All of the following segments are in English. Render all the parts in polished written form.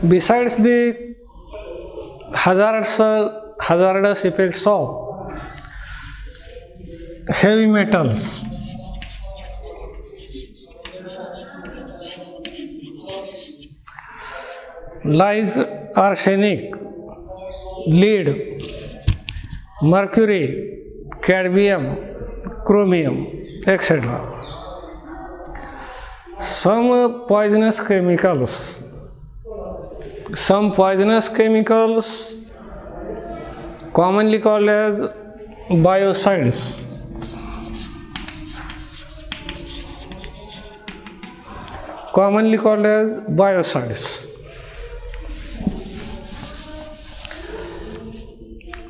Besides the hazardous effects of heavy metals, like arsenic, lead, mercury, cadmium, chromium, etc. Some poisonous chemicals commonly called as biocides,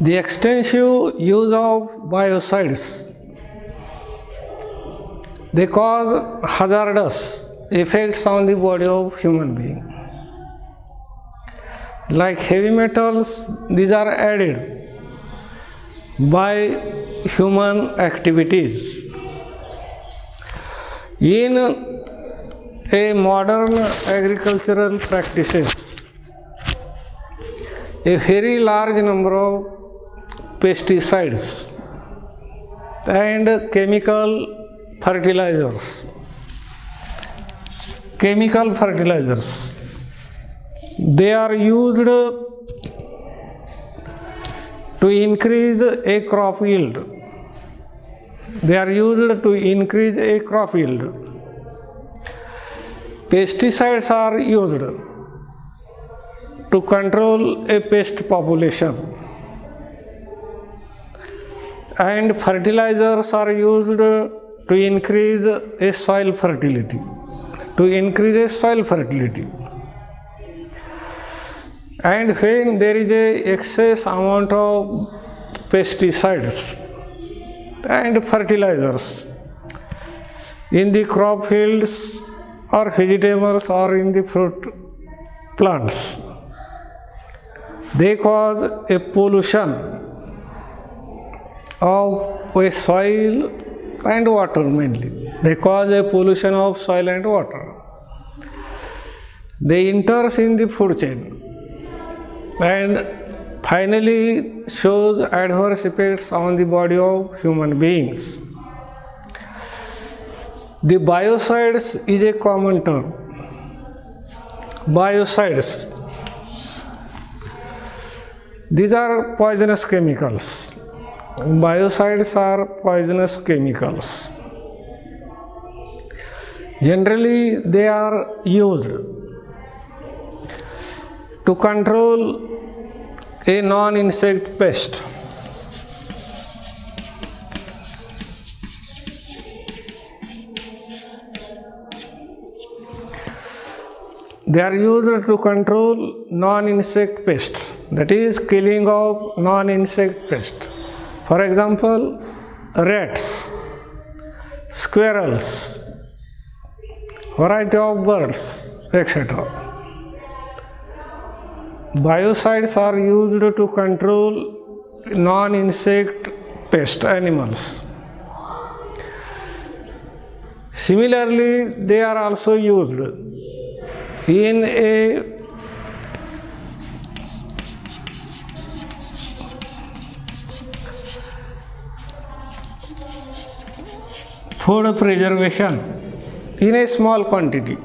The extensive use of biocides, they cause hazardous effects on the body of human being. Like heavy metals, these are added by human activities. In a modern agricultural practices, a very large number of pesticides and chemical fertilizers, they are used to increase a crop yield. Pesticides are used to control a pest population, and fertilizers are used to increase a soil fertility. And when there is a excess amount of pesticides and fertilizers in the crop fields or vegetables or in the fruit plants, they cause a pollution of soil and water mainly. They cause a pollution of soil and water. They enter in the food chain and finally shows adverse effects on the body of human beings. The biocides is a common term. Biocides, these are poisonous chemicals. Biocides are poisonous chemicals. Generally, they are used to control a non-insect pest. They are used to control non-insect pests, that is, killing of non-insect pests. For example, rats, squirrels, variety of birds, etc. Biocides are used to control non-insect pest animals. Similarly, they are also used in a food preservation in a small quantity.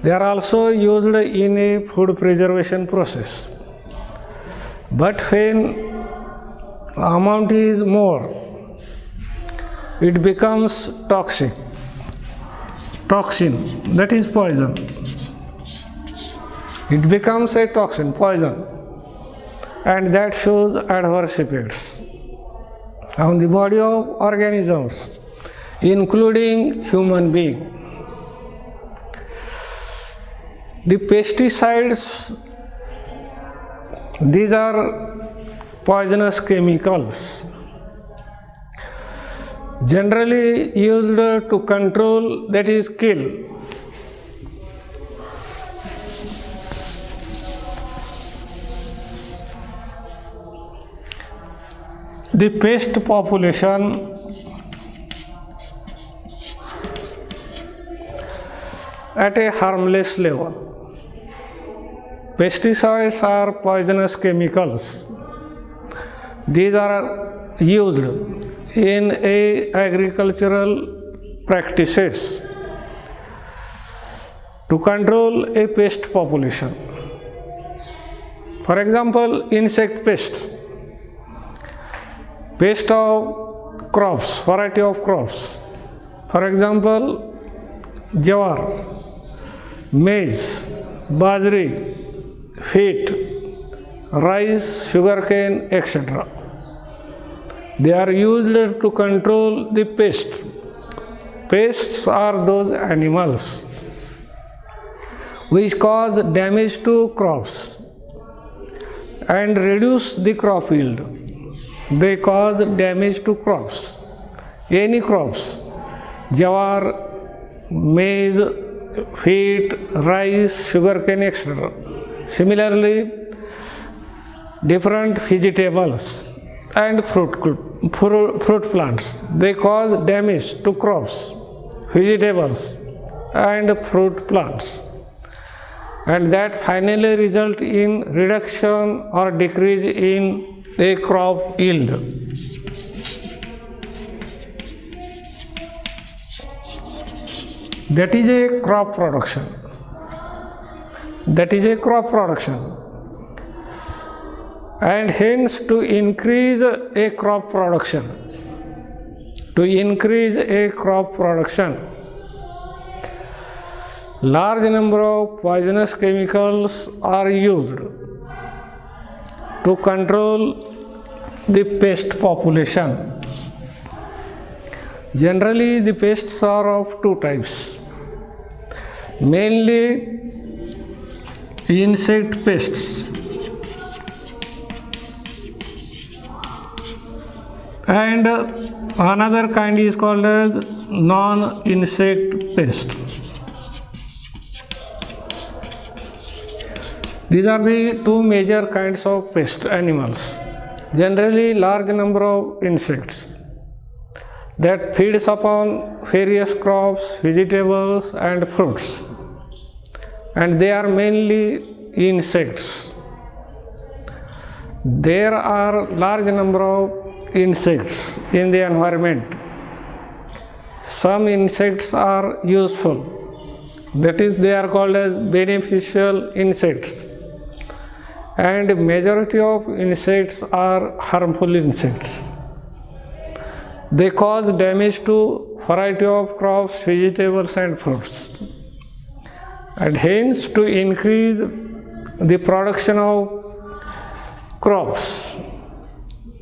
They are also used in a food preservation process. But when amount is more, it becomes toxin, that is poison. It becomes a toxin, poison, and that shows adverse effects on the body of organisms, including human being. The pesticides, these are poisonous chemicals, generally used to control, that is, kill the pest population at a harmless level. Pesticides are poisonous chemicals. These are used in agricultural practices to control a pest population. For example, insect pest, pest of crops, variety of crops. For example, jawar, maize, bajri, wheat, rice, sugarcane, etc. They are used to control the pest. Pests are those animals which cause damage to crops and reduce the crop yield. They cause damage to crops, any crops, jawar, maize, wheat, rice, sugarcane, etc. Similarly, different vegetables and fruit plants, they cause damage to crops, vegetables and fruit plants, and that finally result in reduction or decrease in a crop yield. That is a crop production. That is a crop production. And hence, to increase a crop production, large number of poisonous chemicals are used to control the pest population. Generally, the pests are of two types, mainly insect pests and another kind is called as non-insect pest. These are the two major kinds of pest animals. Generally, large number of insects that feeds upon various crops, vegetables and fruits, and they are mainly insects. There are large number of insects in the environment. Some insects are useful, that is, they are called as beneficial insects, and majority of insects are harmful insects. They cause damage to variety of crops, vegetables and fruits, and hence to increase the production of crops,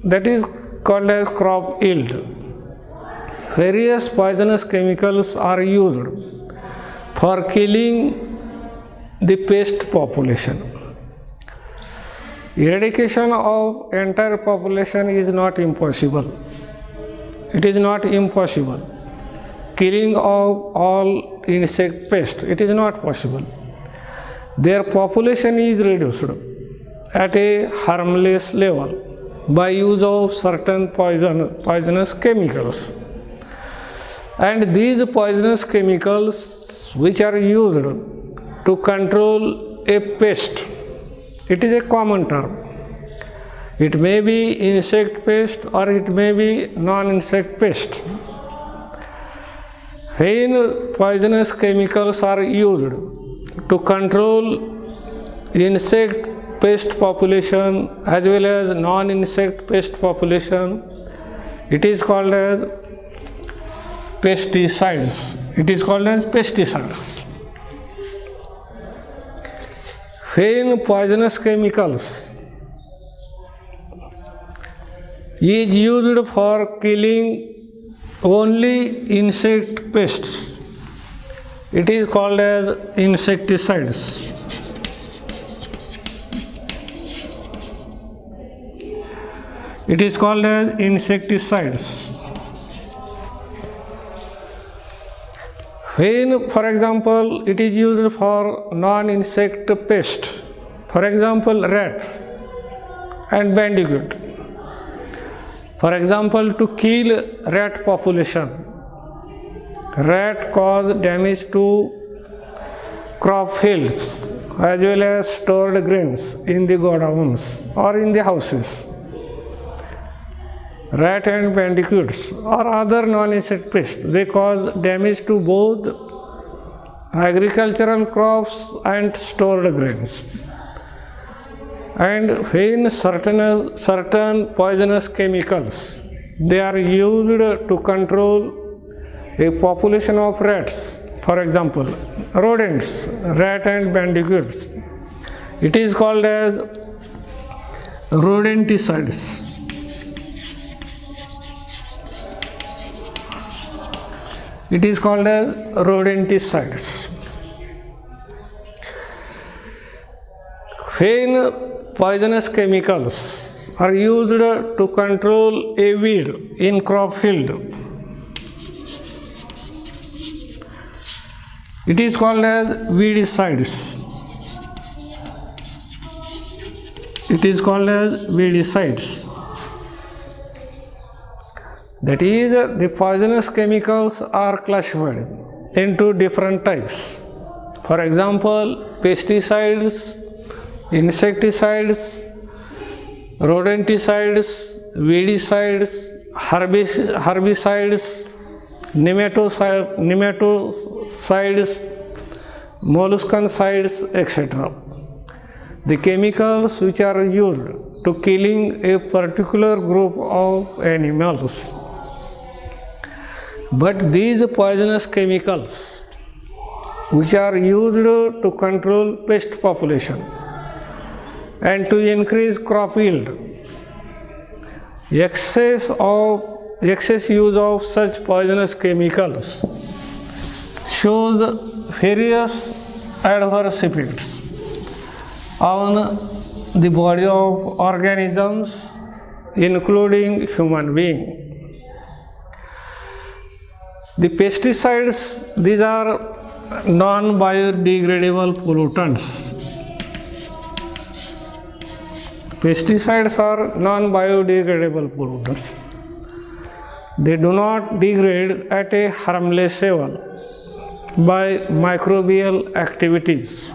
that is called as crop yield, various poisonous chemicals are used for killing the pest population. Eradication of entire population is not impossible. It is not impossible. Killing of all insect pests, it is not possible. Their population is reduced at a harmless level by use of certain poisonous chemicals. And these poisonous chemicals which are used to control a pest, it is a common term. It may be insect pest or it may be non-insect pest. When poisonous chemicals are used to control insect pest population as well as non-insect pest population, it is called as pesticides. It is called as pesticides. When poisonous chemicals is used for killing only insect pests, it is called as insecticides. It is called as insecticides. When, for example, it is used for non-insect pest, for example, rat and bandicoot. For example, to kill rat population, rat cause damage to crop fields, as well as stored grains in the godowns or in the houses. Rat and bandicoots or other non-insect pests, they cause damage to both agricultural crops and stored grains. And when certain poisonous chemicals, they are used to control a population of rats, for example, rodents, rat and bandicoots. It is called as rodenticides. It is called as rodenticides. When poisonous chemicals are used to control a weed in crop field, it is called as weedicides. It is called as weedicides. That is, the poisonous chemicals are classified into different types. For example, pesticides, insecticides, rodenticides, weedicides, herbicides, nematocides, molluscicides, etc. The chemicals which are used to killing a particular group of animals. But these poisonous chemicals which are used to control pest population and to increase crop yield, excess use of such poisonous chemicals shows various adverse effects on the body of organisms, including human being. The pesticides, these are non-biodegradable pollutants. Pesticides are non-biodegradable pollutants. They do not degrade at a harmless level by microbial activities.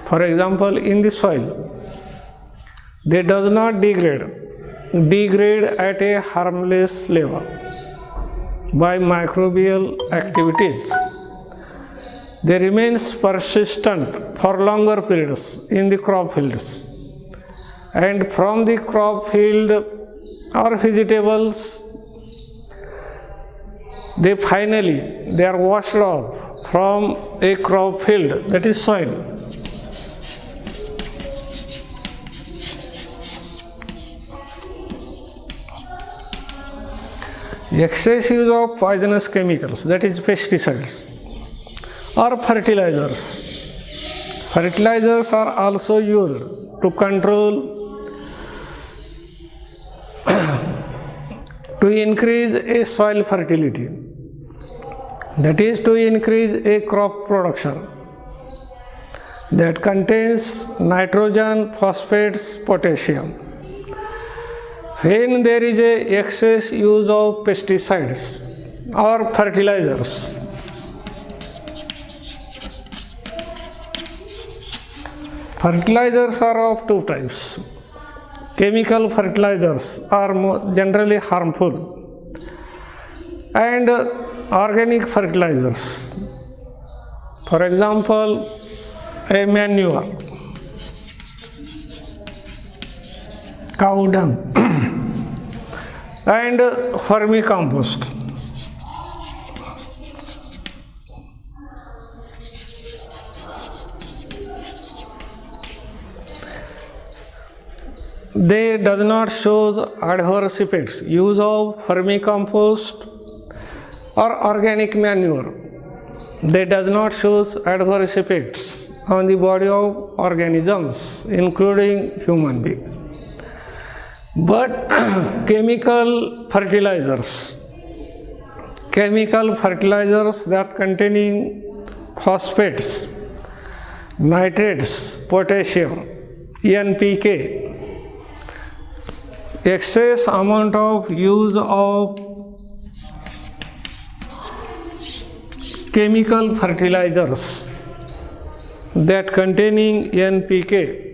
For example, in the soil, they do not degrade at a harmless level by microbial activities. They remain persistent for longer periods in the crop fields. And from the crop field or vegetables, they are washed off from a crop field, that is soil. Excess use of poisonous chemicals, that is pesticides, or fertilizers. Fertilizers are also used to control, to increase a soil fertility, that is to increase a crop production that contains nitrogen, phosphates, potassium. When there is a excess use of pesticides or fertilizers, fertilizers are of two types. Chemical fertilizers are generally harmful, and organic fertilizers, for example, a manure, cow dung, and vermicompost. They does not show adverse effects. Use of vermicompost or organic manure, they does not show adverse effects on the body of organisms, including human beings. But chemical fertilizers that containing phosphates, nitrates, potassium, NPK, excess amount of use of chemical fertilizers that containing NPK,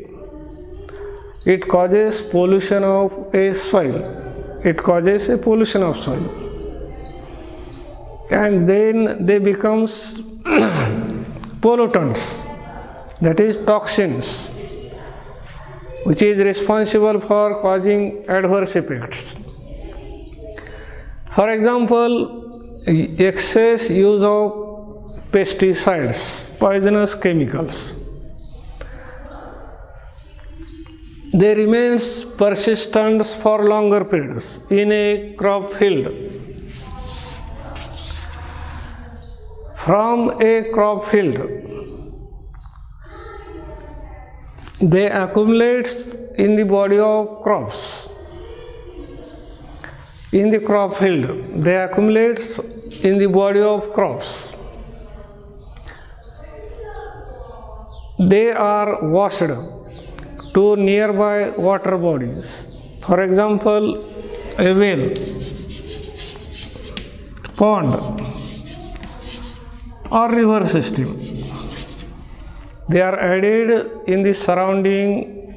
it causes pollution of a soil. It causes a pollution of soil. And then they becomes pollutants, that is toxins, which is responsible for causing adverse effects. For example, excess use of pesticides, poisonous chemicals. They remain persistent for longer periods in a crop field. From a crop field, they accumulate in the body of crops. In the crop field, they accumulate in the body of crops. They are washed to nearby water bodies. For example, a well, pond, or river system. They are added in the surrounding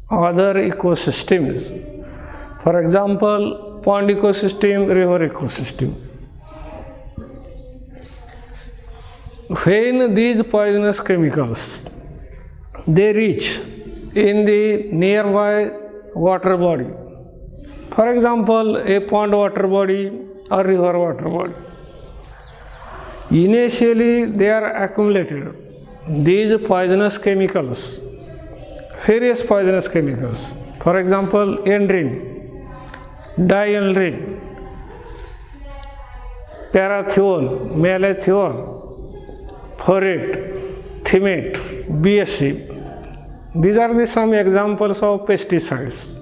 other ecosystems. For example, pond ecosystem, river ecosystem. When these poisonous chemicals, they reach in the nearby water body, for example, a pond water body or river water body, initially they are accumulated. These poisonous chemicals, various poisonous chemicals, for example, endrine, diendrine, parathiol, malathiol, phorate, thymate, B.Sc. These are some examples of pesticides.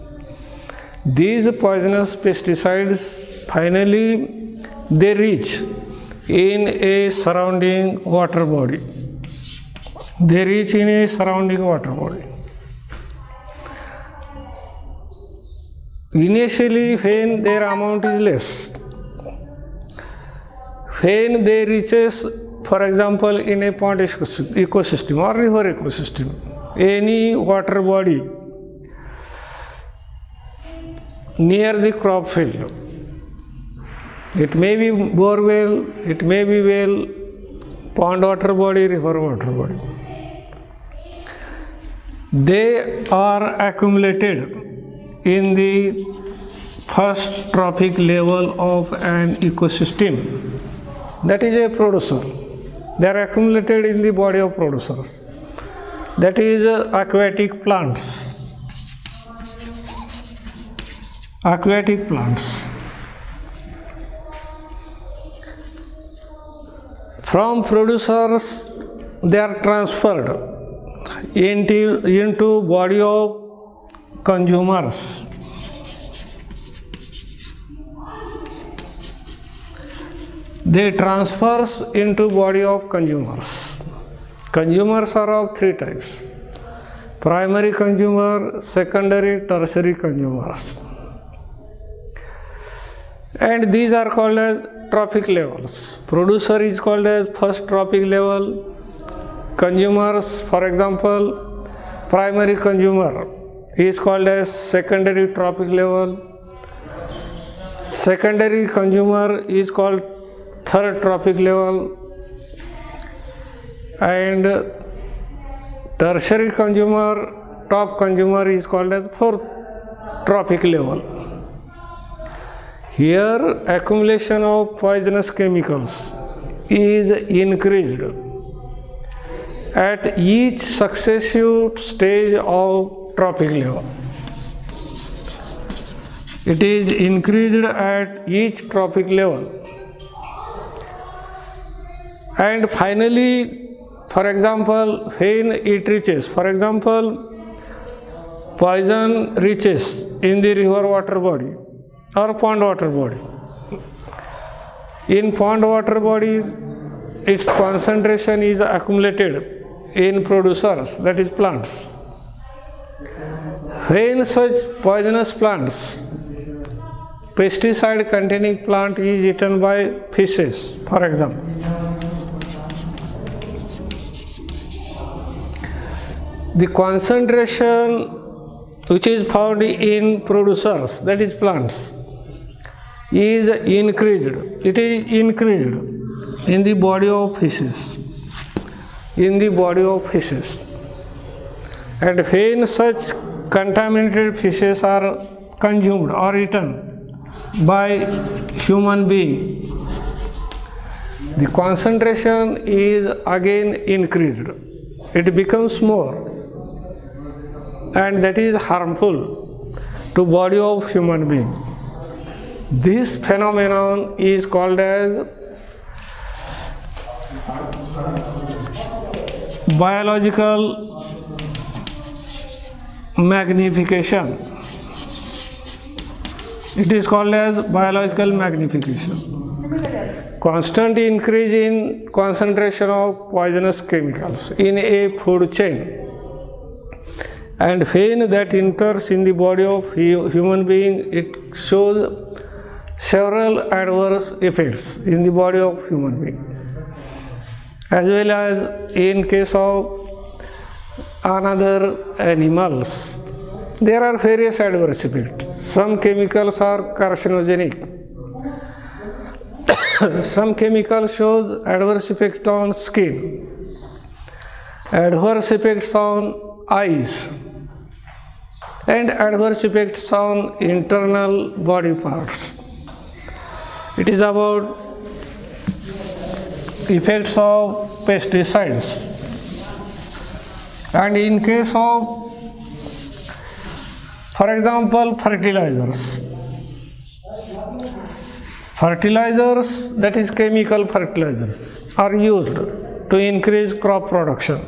These poisonous pesticides finally they reach in a surrounding water body. They reach in a surrounding water body. Initially, when their amount is less, when they reaches, for example, in a pond ecosystem or river ecosystem, any water body near the crop field, it may be borewell, it may be well, pond water body, river water body. They are accumulated in the first trophic level of an ecosystem, that is a producer. They are accumulated in the body of producers, that is aquatic plants. Aquatic plants. From producers, they are transferred into body of consumers. They transfers into body of consumers. Consumers are of three types: primary consumer, secondary, tertiary consumers. And these are called as trophic levels. Producer is called as first trophic level. Consumers, for example, primary consumer is called as secondary trophic level. Secondary consumer is called third trophic level. And tertiary consumer, top consumer is called as fourth trophic level. Here, accumulation of poisonous chemicals is increased at each successive stage of trophic level. It is increased at each trophic level. And finally, for example, when it reaches, for example, poison reaches in the river water body or pond water body. In pond water body, its concentration is accumulated in producers, that is plants. When such poisonous plants, pesticide containing plant is eaten by fishes, for example, the concentration which is found in producers, that is plants, is increased. It is increased in the body of fishes. In the body of fishes. And when such contaminated fishes are consumed or eaten by human being, the concentration is again increased. It becomes more, and that is harmful to body of human being. This phenomenon is called as biological magnification. It is called as biological magnification. Constant increase in concentration of poisonous chemicals in a food chain, and when that enters in the body of human being, it shows several adverse effects in the body of human being, as well as in case of another animals. There are various adverse effects. Some chemicals are carcinogenic. Some chemical shows adverse effect on skin, adverse effects on eyes, and adverse effects on internal body parts. It is about effects of pesticides. And in case of, for example, fertilizers, that is chemical fertilizers, are used to increase crop production.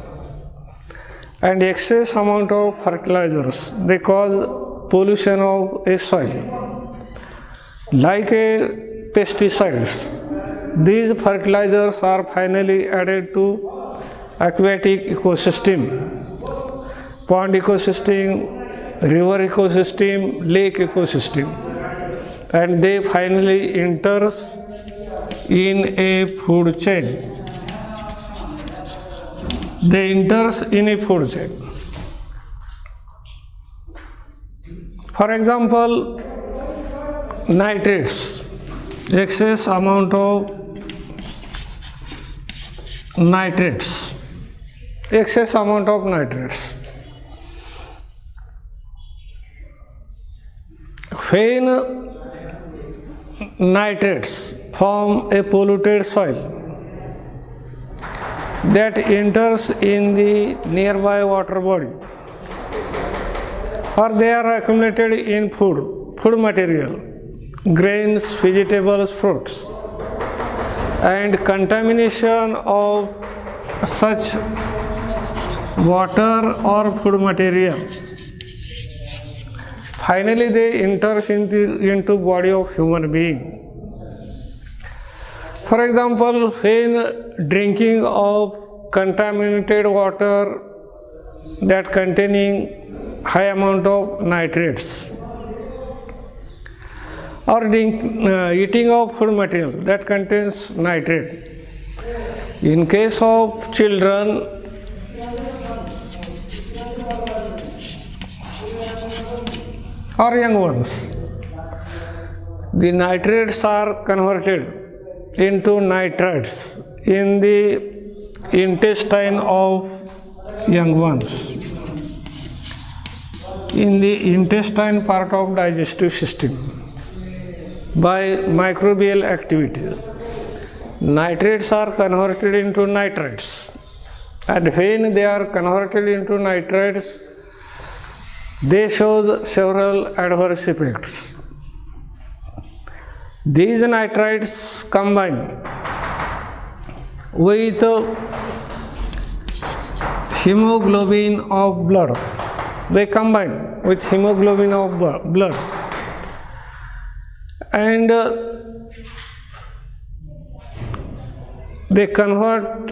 And excess amount of fertilizers, they cause pollution of a soil. Like a pesticides, these fertilizers are finally added to aquatic ecosystem, pond ecosystem, river ecosystem, lake ecosystem, and they finally enters in a food chain. They enters in a food chain. For example, nitrates, excess amount of nitrates, excess amount of nitrates. When nitrates form a polluted soil that enters in the nearby water body, or they are accumulated in food material, grains, vegetables, fruits, and contamination of such water or food material, finally they enters into body of human being. For example, when drinking of contaminated water that containing high amount of nitrates, or eating of food material that contains nitrate. In case of children, or young ones, the nitrates are converted into nitrites in the intestine of young ones, in the intestine part of digestive system, by microbial activities. Nitrates are converted into nitrites, and when they are converted into nitrites, they show several adverse effects. These nitrites combine with hemoglobin of blood. They combine with hemoglobin of blood, and they convert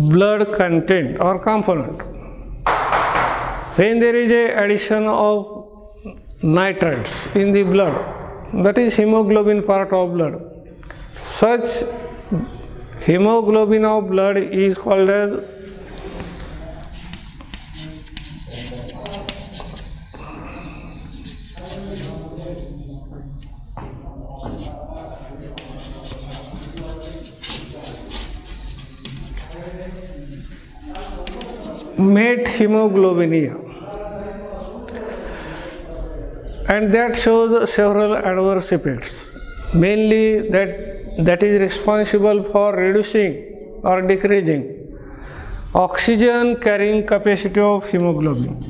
blood content or component. When there is a addition of nitrates in the blood, that is hemoglobin part of blood, such hemoglobin of blood is called as methemoglobinemia, and that shows several adverse effects, mainly that is responsible for reducing or decreasing oxygen carrying capacity of hemoglobin.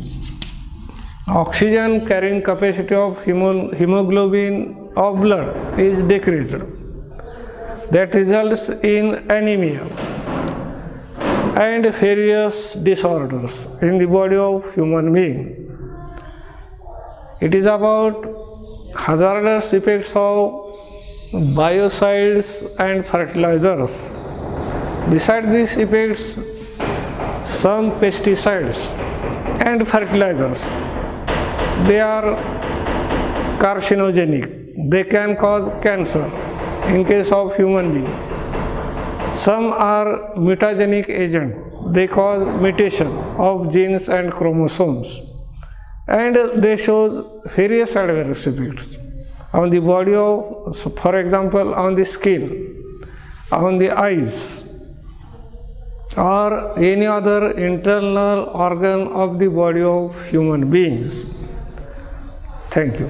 Oxygen carrying capacity of hemoglobin of blood is decreased. That results in anemia and various disorders in the body of human being. It is about hazardous effects of biocides and fertilizers. Besides these effects, some pesticides and fertilizers, they are carcinogenic. They can cause cancer in case of human being. Some are mutagenic agent. They cause mutation of genes and chromosomes. And they show various adverse effects on the body of, for example, on the skin, on the eyes, or any other internal organ of the body of human beings. Thank you.